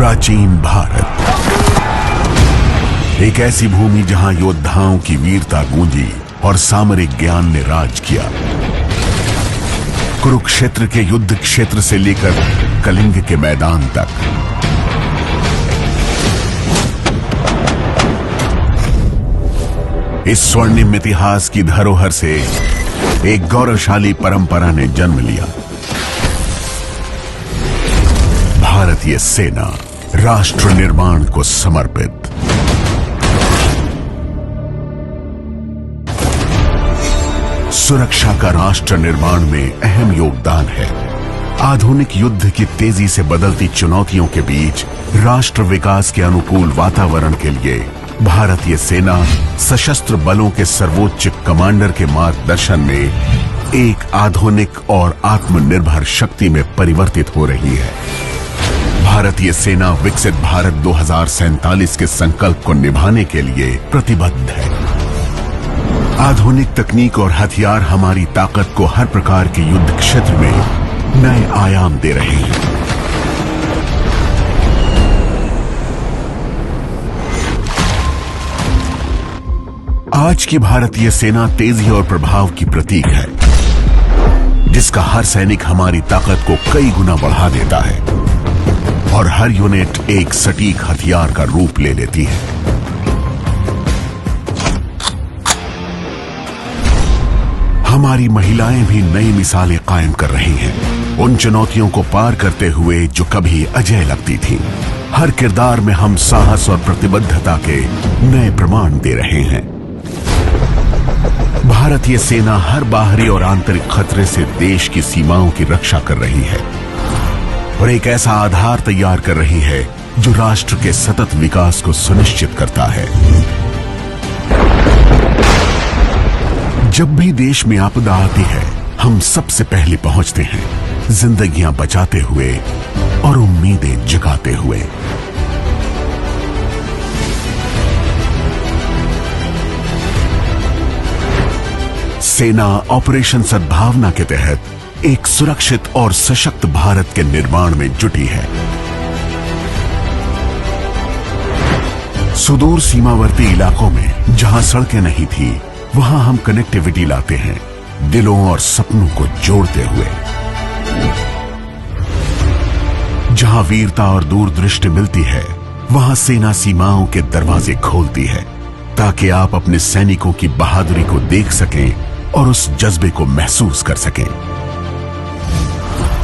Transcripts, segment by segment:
प्राचीन भारत, एक ऐसी भूमि जहां योद्धाओं की वीरता गूंजी और सामरिक ज्ञान ने राज किया। कुरुक्षेत्र के युद्ध क्षेत्र से लेकर कलिंग के मैदान तक, इस स्वर्णिम इतिहास की धरोहर से एक गौरवशाली परंपरा ने जन्म लिया। भारतीय सेना, राष्ट्र निर्माण को समर्पित। सुरक्षा का राष्ट्र निर्माण में अहम योगदान है। आधुनिक युद्ध की तेजी से बदलती चुनौतियों के बीच राष्ट्र विकास के अनुकूल वातावरण के लिए भारतीय सेना सशस्त्र बलों के सर्वोच्च कमांडर के मार्गदर्शन में एक आधुनिक और आत्मनिर्भर शक्ति में परिवर्तित हो रही है। भारतीय सेना विकसित भारत 2047 के संकल्प को निभाने के लिए प्रतिबद्ध है। आधुनिक तकनीक और हथियार हमारी ताकत को हर प्रकार के युद्ध क्षेत्र में नए आयाम दे रहे हैं। आज की भारतीय सेना तेजी और प्रभाव की प्रतीक है, जिसका हर सैनिक हमारी ताकत को कई गुना बढ़ा देता है और हर यूनिट एक सटीक हथियार का रूप ले लेती है। हमारी महिलाएं भी नई मिसालें कायम कर रही हैं, उन चुनौतियों को पार करते हुए जो कभी अजेय लगती थीं। हर किरदार में हम साहस और प्रतिबद्धता के नए प्रमाण दे रहे हैं। भारतीय सेना हर बाहरी और आंतरिक खतरे से देश की सीमाओं की रक्षा कर रही है और एक ऐसा आधार तैयार कर रही है जो राष्ट्र के सतत विकास को सुनिश्चित करता है। जब भी देश में आपदा आती है, हम सबसे पहले पहुंचते हैं, जिंदगियां बचाते हुए और उम्मीदें जगाते हुए। सेना ऑपरेशन सद्भावना के तहत एक सुरक्षित और सशक्त भारत के निर्माण में जुटी है। सुदूर सीमावर्ती इलाकों में जहां सड़कें नहीं थी, वहां हम कनेक्टिविटी लाते हैं, दिलों और सपनों को जोड़ते हुए। जहां वीरता और दूरदृष्टि मिलती है, वहां सेना सीमाओं के दरवाजे खोलती है, ताकि आप अपने सैनिकों की बहादुरी को देख सकें और उस जज्बे को महसूस कर सकें।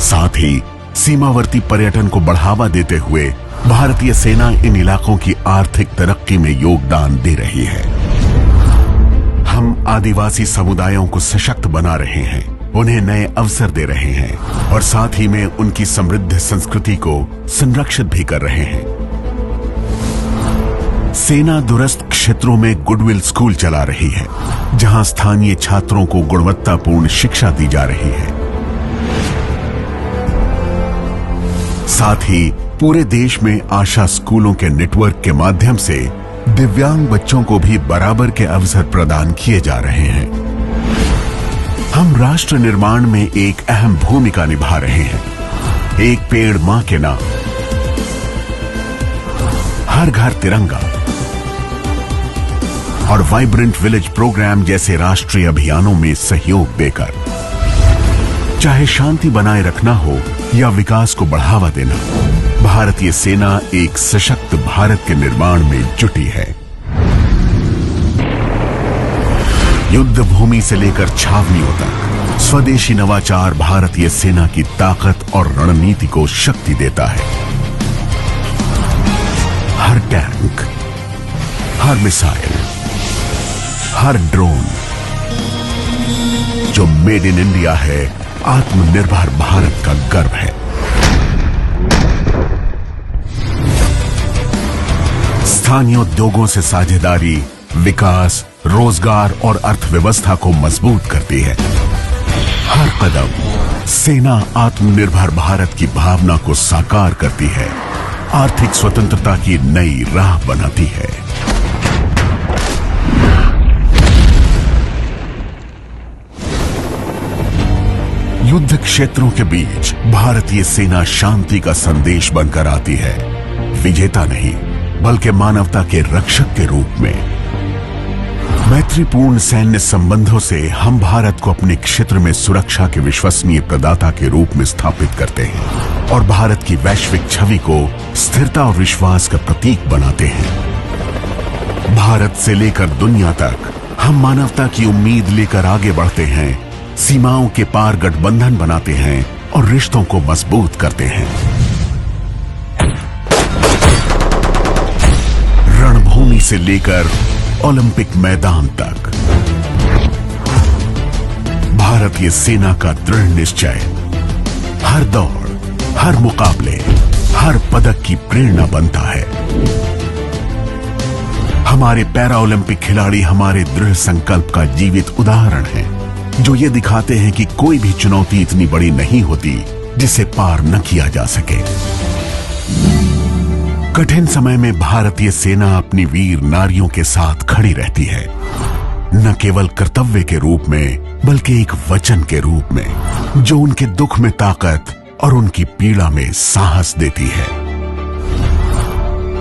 साथ ही सीमावर्ती पर्यटन को बढ़ावा देते हुए भारतीय सेना इन इलाकों की आर्थिक तरक्की में योगदान दे रही है। हम आदिवासी समुदायों को सशक्त बना रहे हैं, उन्हें नए अवसर दे रहे हैं और साथ ही में उनकी समृद्ध संस्कृति को संरक्षित भी कर रहे हैं। सेना दूरस्थ क्षेत्रों में गुडविल स्कूल चला रही है, जहां स्थानीय छात्रों को गुणवत्तापूर्ण शिक्षा दी जा रही है। साथ ही पूरे देश में आशा स्कूलों के नेटवर्क के माध्यम से दिव्यांग बच्चों को भी बराबर के अवसर प्रदान किए जा रहे हैं। हम राष्ट्र निर्माण में एक अहम भूमिका निभा रहे हैं। एक पेड़ मां के नाम, हर घर तिरंगा और वाइब्रेंट विलेज प्रोग्राम जैसे राष्ट्रीय अभियानों में सहयोग देकर, चाहे शांति बनाए रखना हो या विकास को बढ़ावा देना, भारतीय सेना एक सशक्त भारत के निर्माण में जुटी है। युद्ध भूमि से लेकर छावनियों तक स्वदेशी नवाचार भारतीय सेना की ताकत और रणनीति को शक्ति देता है। हर टैंक, हर मिसाइल, हर ड्रोन जो मेड इन इंडिया है, आत्मनिर्भर भारत का गर्व है। स्थानीय उद्योगों से साझेदारी विकास, रोजगार और अर्थव्यवस्था को मजबूत करती है। हर कदम सेना आत्मनिर्भर भारत की भावना को साकार करती है, आर्थिक स्वतंत्रता की नई राह बनाती है। युद्ध क्षेत्रों के बीच भारतीय सेना शांति का संदेश बनकर आती है। विजेता नहीं बल्कि मानवता के रक्षक के रूप में। मैत्रीपूर्ण सैन्य संबंधों से हम भारत को अपने क्षेत्र में सुरक्षा के विश्वसनीय प्रदाता के रूप में स्थापित करते हैं और भारत की वैश्विक छवि को स्थिरता और विश्वास का प्रतीक बनाते हैं। भारत से लेकर दुनिया तक हम मानवता की उम्मीद लेकर आगे बढ़ते हैं, सीमाओं के पार गठबंधन बनाते हैं और रिश्तों को मजबूत करते हैं। रणभूमि से लेकर ओलंपिक मैदान तक भारतीय सेना का दृढ़ निश्चय हर दौड़, हर मुकाबले, हर पदक की प्रेरणा बनता है। हमारे पैरा ओलंपिक खिलाड़ी हमारे दृढ़ संकल्प का जीवित उदाहरण हैं, जो ये दिखाते हैं कि कोई भी चुनौती इतनी बड़ी नहीं होती जिसे पार न किया जा सके। कठिन समय में भारतीय सेना अपनी वीर नारियों के साथ खड़ी रहती है, न केवल कर्तव्य के रूप में बल्कि एक वचन के रूप में जो उनके दुख में ताकत और उनकी पीड़ा में साहस देती है।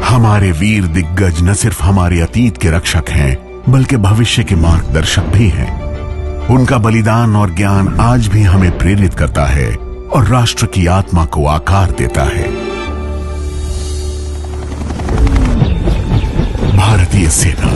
हमारे वीर दिग्गज न सिर्फ हमारे अतीत के रक्षक हैं बल्कि भविष्य के मार्गदर्शक भी हैं। उनका बलिदान और ज्ञान आज भी हमें प्रेरित करता है और राष्ट्र की आत्मा को आकार देता है। भारतीय सेना